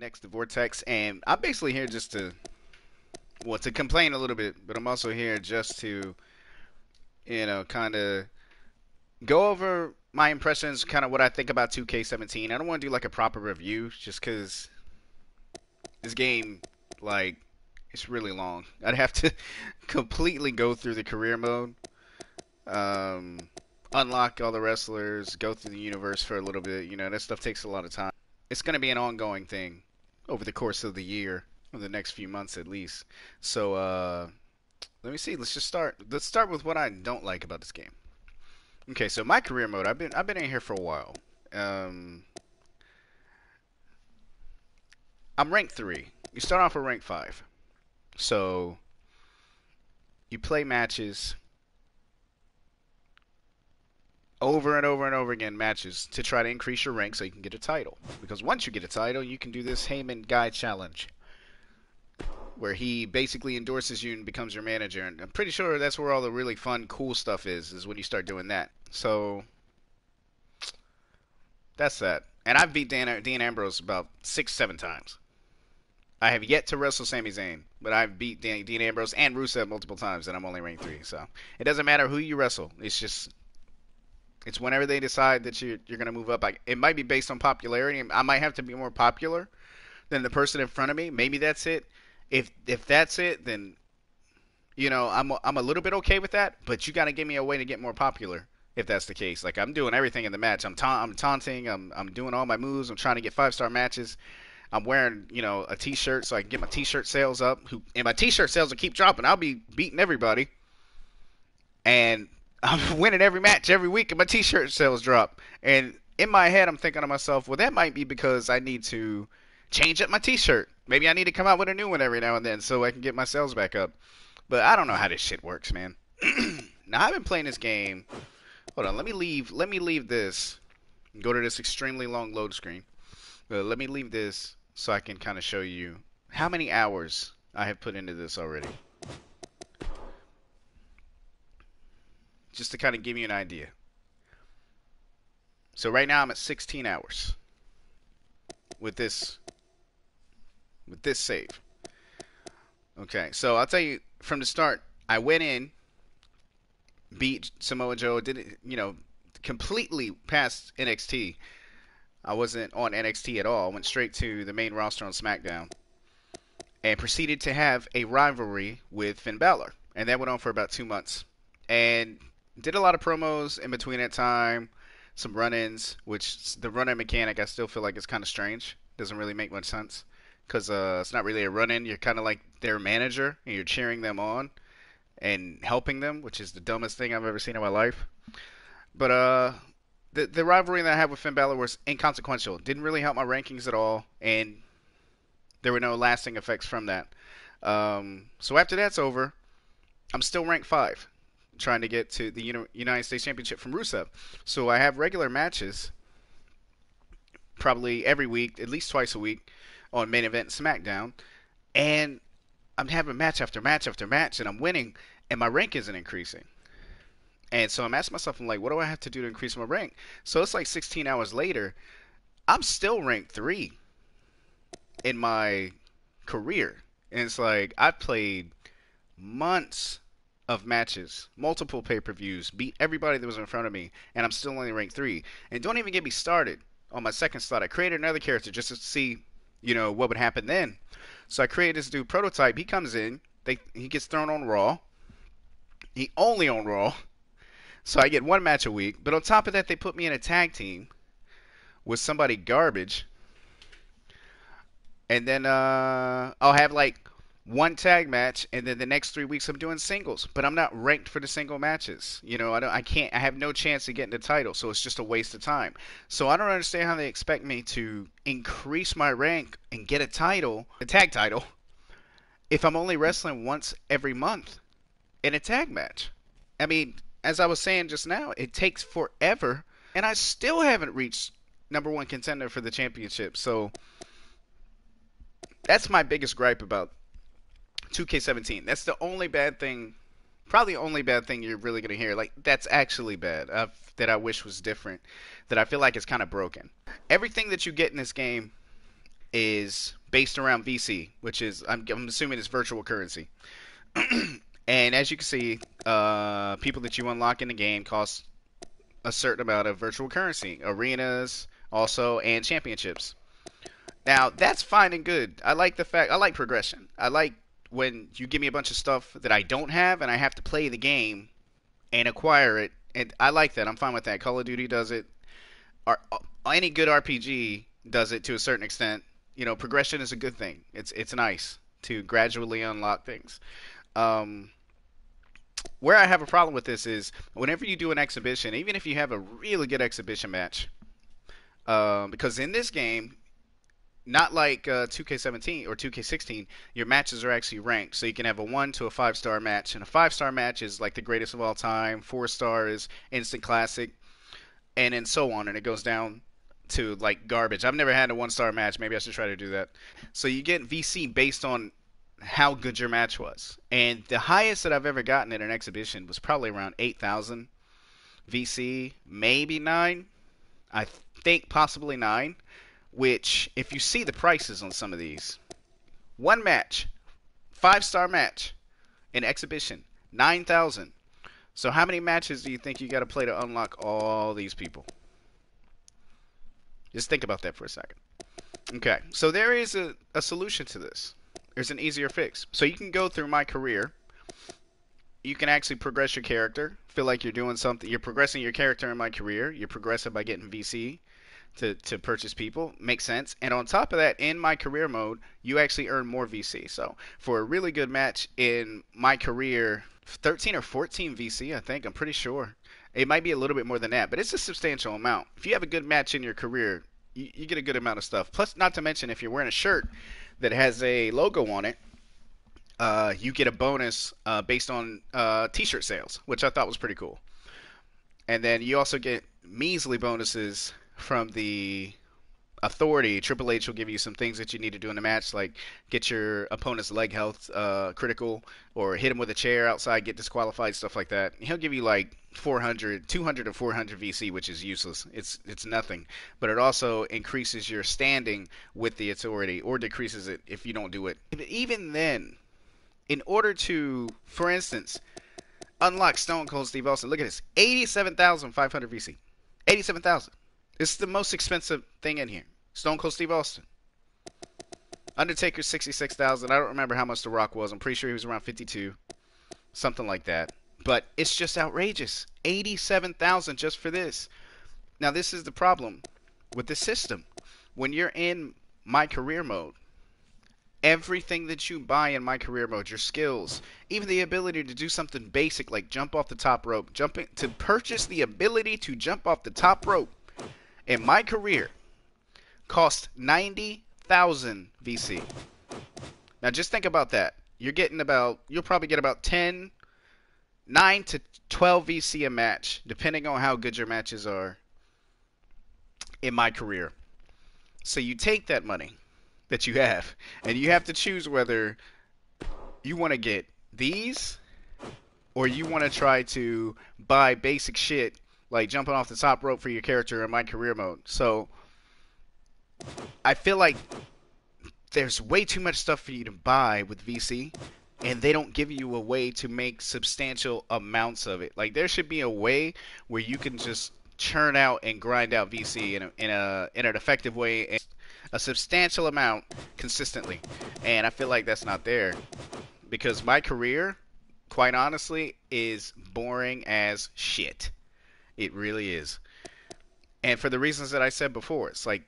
next to Vortex, and I'm basically here just to, well, to complain a little bit, but I'm also here just to, kind of go over my impressions, kind of what I think about 2K17. I don't want to do like a proper review, just because this game, like, it's really long. I'd have to completely go through the career mode, um, unlock all the wrestlers, go through the universe for a little bit. That stuff takes a lot of time. It's going to be an ongoing thing over the course of the year, or the next few months at least. So, let me see. Let's just start. Let's start with what I don't like about this game. Okay, so my career mode. I've been in here for a while. Um, I'm rank 3. You start off with rank 5. So you play matches over and over and over again, matches to try to increase your rank so you can get a title. Because once you get a title, you can do this Heyman Guy Challenge, where he basically endorses you and becomes your manager. And I'm pretty sure that's where all the really fun, cool stuff is when you start doing that. So that's that. And I've beat Dean Ambrose about 6, 7 times. I have yet to wrestle Sami Zayn, but I've beat Dean Ambrose and Rusev multiple times, and I'm only ranked 3. So it doesn't matter who you wrestle. It's whenever they decide that you're going to move up. It might be based on popularity. I might have to be more popular than the person in front of me. Maybe that's it. If that's it, then I'm a little bit okay with that. But you got to give me a way to get more popular. If that's the case, like I'm doing everything in the match. I'm taunting. I'm doing all my moves. I'm trying to get 5-star matches. I'm wearing, a T-shirt so I can get my T-shirt sales up. And my T-shirt sales will keep dropping. I'll be beating everybody, and I'm winning every match every week, and my T-shirt sales drop. And in my head, I'm thinking to myself, well, that might be because I need to change up my T-shirt. Maybe I need to come out with a new one every now and then so I can get my sales back up. But I don't know how this shit works, man. Now I've been playing this game. Hold on, let me leave this and go to this extremely long load screen. Let me leave this so I can kind of show you how many hours I have put into this already. Just to kind of give you an idea. So right now I'm at 16 hours with this save. Okay, so I'll tell you from the start, I went in, beat Samoa Joe, didn't, completely past NXT. I wasn't on NXT at all. I went straight to the main roster on SmackDown and proceeded to have a rivalry with Finn Balor. And that went on for about 2 months. And did a lot of promos in between that time, some run-ins, which the run-in mechanic I still feel like is kind of strange. Doesn't really make much sense because it's not really a run-in. You're kind of like their manager and you're cheering them on and helping them, which is the dumbest thing I've ever seen in my life. But the rivalry that I had with Finn Balor was inconsequential. Didn't really help my rankings at all, and there were no lasting effects from that. So after that's over, I'm still ranked 5, trying to get to the United States Championship from Rusev. So I have regular matches, probably every week, at least twice a week, on Main Event and SmackDown, and I'm having match after match after match, and I'm winning, and my rank isn't increasing. And so I'm asking myself, I'm like, what do I have to do to increase my rank? So it's like 16 hours later, I'm still ranked 3 in my career. And it's like, I've played months of matches, multiple pay-per-views, beat everybody that was in front of me, and I'm still only ranked 3. And don't even get me started on my second slot. I created another character just to see, what would happen then. So I created this dude, Prototype. He comes in, he gets thrown on Raw. He only on Raw. So I get 1 match a week. But on top of that, they put me in a tag team with somebody garbage. And then I'll have like 1 tag match, and then the next 3 weeks I'm doing singles. But I'm not ranked for the single matches. I have no chance of getting the title, so it's just a waste of time. So I don't understand how they expect me to increase my rank and get a tag title, if I'm only wrestling once every month in a tag match. I mean, as I was saying just now, it takes forever, and I still haven't reached #1 contender for the championship. So that's my biggest gripe about 2K17. That's the only bad thing, probably the only bad thing you're really going to hear. Like, that's actually bad, that I wish was different, that I feel like is kind of broken. Everything that you get in this game is based around VC, which is I'm assuming it's virtual currency. And as you can see, people that you unlock in the game cost a certain amount of virtual currency, arenas also, and championships. Now that's fine and good. I like progression. I like when you give me a bunch of stuff that I don't have and I have to play the game and acquire it. And I like that. I'm fine with that. Call of Duty does it. Any good RPG does it to a certain extent. You know, progression is a good thing. It's nice to gradually unlock things. Um, where I have a problem with this is whenever you do an exhibition, even if you have a really good exhibition match, because in this game, not like 2K17 or 2K16, your matches are actually ranked. So you can have a 1 to a 5-star match, and a 5-star match is like the greatest of all time, 4 is instant classic, and then so on, and it goes down to like garbage. I've never had a 1-star match. Maybe I should try to do that. So you get VC based on how good your match was. And the highest that I've ever gotten at an exhibition was probably around 8,000 VC, maybe 9. I think possibly 9, which if you see the prices on some of these, one match, 5-star match, an exhibition, 9,000. So how many matches do you think you got to play to unlock all these people? Just think about that for a second. Okay, so there is a solution to this. There's an easier fix. So you can go through my career. You can actually progress your character. Feel like you're doing something. You're progressing your character in my career. You're progressing by getting VC to purchase people. Makes sense. And on top of that, in my career mode, you actually earn more VC. So for a really good match in my career, 13 or 14 VC, I think. I'm pretty sure. It might be a little bit more than that, but it's a substantial amount. If you have a good match in your career, you get a good amount of stuff. Plus, not to mention, if you're wearing a shirt that has a logo on it, you get a bonus based on t-shirt sales, which I thought was pretty cool. And then you also get measly bonuses from the authority. Triple H will give you some things that you need to do in the match, like get your opponent's leg health critical, or hit him with a chair outside, get disqualified, stuff like that. He'll give you like 200 to 400 VC, which is useless. It's nothing. But it also increases your standing with the authority, or decreases it if you don't do it. But even then, in order to, for instance, unlock Stone Cold Steve Austin, look at this, 87,500 VC. 87,000. It's the most expensive thing in here. Stone Cold Steve Austin. Undertaker 66,000. I don't remember how much The Rock was. I'm pretty sure he was around 52, something like that. But it's just outrageous. 87,000 just for this. Now this is the problem with the system. When you're in my career mode, everything that you buy in my career mode, your skills, even the ability to do something basic like jump off the top rope, to purchase the ability to jump off the top rope in my career, cost 90,000 VC. Now just think about that. You'll probably get about 9 to 12 VC a match, depending on how good your matches are in my career. So you take that money that you have, and you have to choose whether you want to get these, or you want to try to buy basic shit like jumping off the top rope for your character in my career mode. So I feel like there's way too much stuff for you to buy with VC, and they don't give you a way to make substantial amounts of it. Like there should be a way where you can just churn out and grind out VC in an effective way, and a substantial amount consistently. And I feel like that's not there, because my career, quite honestly, is boring as shit. It really is. And for the reasons that I said before, it's like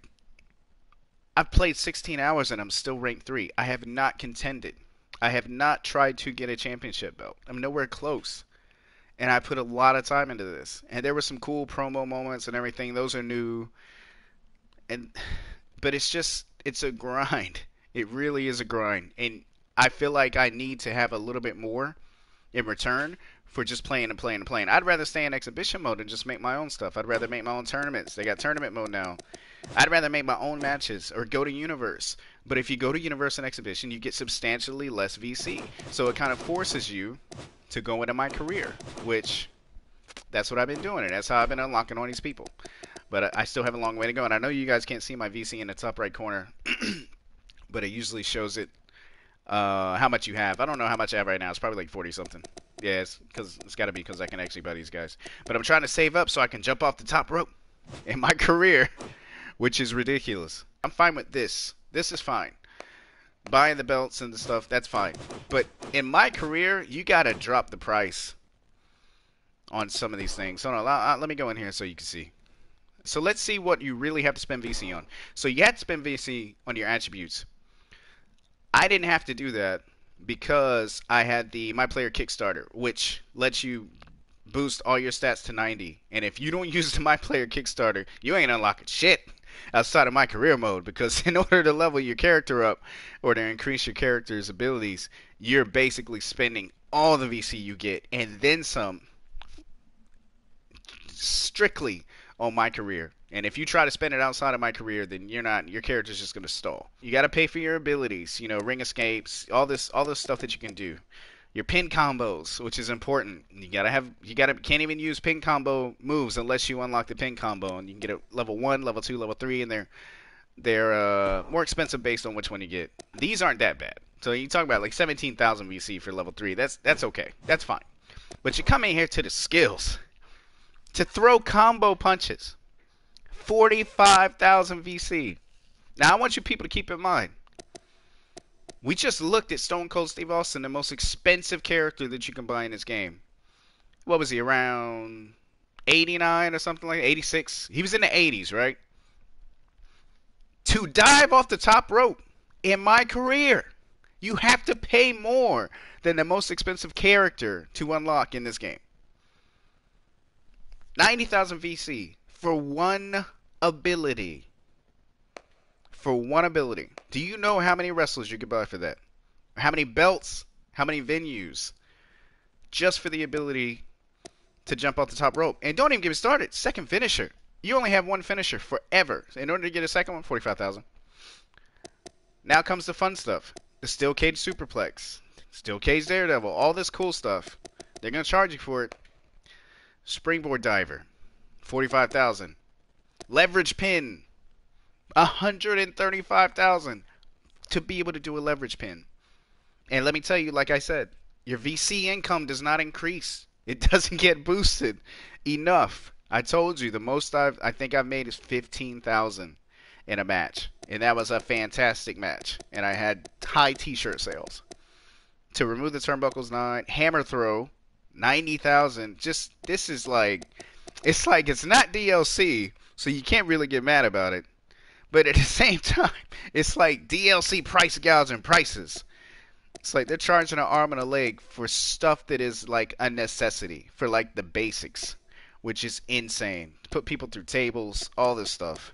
I've played 16 hours and I'm still ranked 3. I have not contended. I have not tried to get a championship belt. I'm nowhere close. And I put a lot of time into this. And there were some cool promo moments and everything. Those are new. But it's a grind. It really is a grind. And I feel like I need to have a little bit more in return for just playing and playing and playing. I'd rather stay in exhibition mode and just make my own stuff. I'd rather make my own tournaments. They got tournament mode now. I'd rather make my own matches or go to Universe. But if you go to Universe and Exhibition, you get substantially less VC. So it kind of forces you to go into my career, which that's what I've been doing, and that's how I've been unlocking all these people. But I still have a long way to go, and I know you guys can't see my VC in the top right corner. but it usually shows it how much you have. I don't know how much I have right now. It's probably like 40 something. Yeah, it's got to be because I can actually buy these guys. But I'm trying to save up so I can jump off the top rope in my career, which is ridiculous. I'm fine with this. This is fine. Buying the belts and the stuff, that's fine. But in my career, you got to drop the price on some of these things. Hold on, let me go in here so you can see. So let's see what you really have to spend VC on. So you have to spend VC on your attributes. I didn't have to do that because I had the My Player Kickstarter, which lets you boost all your stats to 90. And if you don't use the My Player Kickstarter, you ain't unlocking shit outside of my career mode, because in order to level your character up or to increase your character's abilities, you're basically spending all the VC you get and then some strictly on my career. And if you try to spend it outside of my career, then your character's just gonna stall. You gotta pay for your abilities, ring escapes, all this stuff that you can do. Your pin combos, which is important. You can't even use pin combo moves unless you unlock the pin combo, and you can get it level 1, level 2, level 3, and they're more expensive based on which one you get. These aren't that bad. So you talk about like 17,000 VC for level 3. That's okay. That's fine. But you come in here to the skills to throw combo punches. 45,000 VC. Now, I want you people to keep in mind, we just looked at Stone Cold Steve Austin, the most expensive character that you can buy in this game. What was he, around 89 or something like that? 86? He was in the 80s, right? To dive off the top rope in my career, you have to pay more than the most expensive character to unlock in this game. 90,000 VC for one ability. For one ability. Do you know how many wrestlers you could buy for that? How many belts? How many venues? Just for the ability to jump off the top rope. And don't even get me started. Second finisher. You only have one finisher forever. In order to get a second one, 45,000. Now comes the fun stuff. The steel cage superplex. Steel cage daredevil. All this cool stuff. They're going to charge you for it. Springboard diver. 45,000. Leverage pin. 135,000 to be able to do a leverage pin. And let me tell you, like I said, your VC income does not increase. It doesn't get boosted enough. I told you the most I think I've made is 15,000 in a match, and that was a fantastic match. And I had high T-shirt sales. To remove the turnbuckles, 9. Hammer throw, 90,000. Just this is like it's not DLC, so you can't really get mad about it. But at the same time, it's like DLC price gouging prices. It's like they're charging an arm and a leg for stuff that is like a necessity, for like the basics, which is insane. Put people through tables, all this stuff.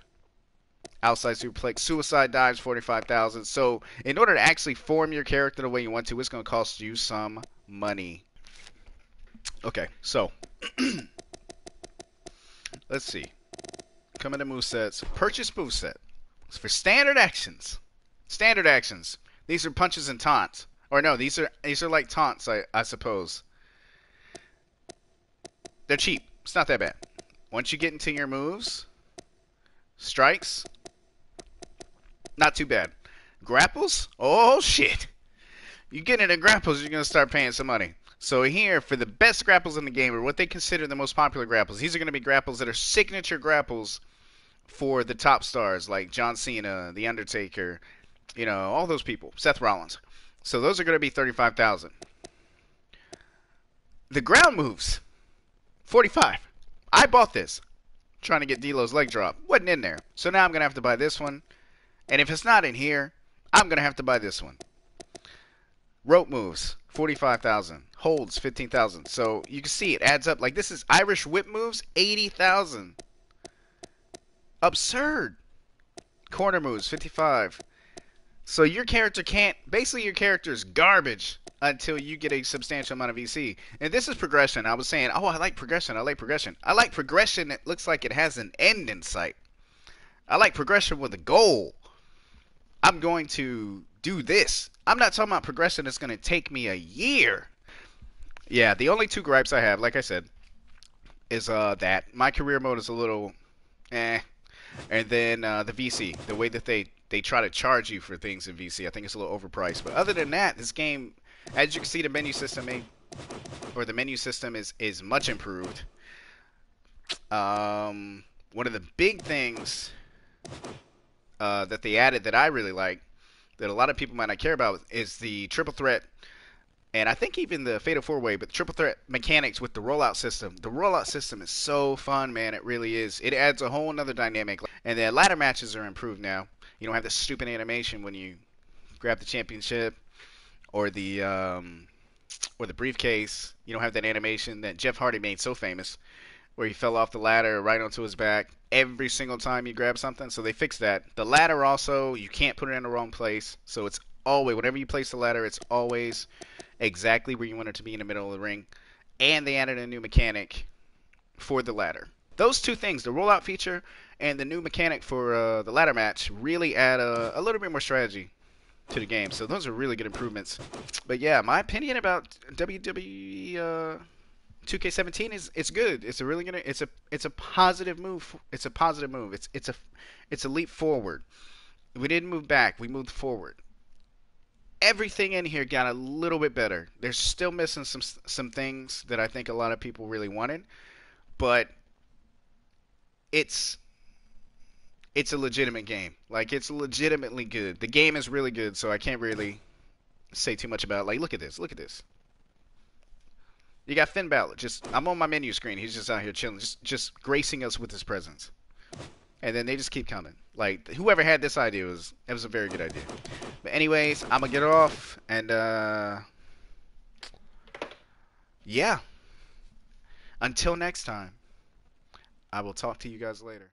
Outside suplex, suicide dives, 45,000. So in order to actually form your character the way you want to, it's going to cost you some money. Okay, so let's see. Coming to movesets. Purchase moveset. It's for standard actions. Standard actions. These are punches and taunts. Or no, these are like taunts, I suppose. They're cheap. It's not that bad. Once you get into your moves, strikes, not too bad. Grapples? Oh shit. You get into grapples, you're gonna start paying some money. So here, for the best grapples in the game, or what they consider the most popular grapples, these are going to be grapples that are signature grapples for the top stars, like John Cena, The Undertaker, all those people, Seth Rollins. So those are going to be 35,000. The ground moves, 45. I bought this, trying to get D'Lo's leg drop. Wasn't in there. So now I'm going to have to buy this one. And if it's not in here, I'm going to have to buy this one. Rope moves, 45,000. Holds, 15,000. So you can see it adds up. Like this is Irish whip moves, 80,000. Absurd. Corner moves, 55. So your character basically your character is garbage until you get a substantial amount of VC. And this is progression. I was saying, oh, I like progression. I like progression that looks like it has an end in sight. I like progression with a goal. I'm going to do this. I'm not talking about progression that's going to take me a year. Yeah, the only two gripes I have, like I said, is that my career mode is a little and then the VC, the way that they they try to charge you for things in VC. I think it's a little overpriced. But other than that, this game, as you can see, the menu system is much improved. One of the big things that they added that I really like, that a lot of people might not care about, is the triple threat, and I think even the Fatal 4-Way, but the triple threat mechanics with the rollout system. The rollout system is so fun, man. It really is. It adds a whole another dynamic. And then ladder matches are improved now. You don't have the stupid animation when you grab the championship or the briefcase. You don't have that animation that Jeff Hardy made so famous, where he fell off the ladder right onto his back every single time you grab something. So they fixed that. The ladder also, you can't put it in the wrong place. So it's always, whenever you place the ladder, it's always exactly where you want it to be, in the middle of the ring. And they added a new mechanic for the ladder. Those two things, the rollout feature and the new mechanic for the ladder match, really add a little bit more strategy to the game. So those are really good improvements. But yeah, my opinion about WWE 2K17 is it's good. It's a really good. It's a positive move. It's a positive move. It's a leap forward. We didn't move back. We moved forward. Everything in here got a little bit better. They're still missing some things that I think a lot of people really wanted, but it's it's a legitimate game. Like, it's legitimately good. The game is really good, so I can't really say too much about it. Like, look at this. Look at this. You got Finn Balor. Just, I'm on my menu screen. He's just out here chilling, just gracing us with his presence. And then they just keep coming. Like, whoever had this idea it was a very good idea. But anyways, I'm gonna get off, and yeah. Until next time, I will talk to you guys later.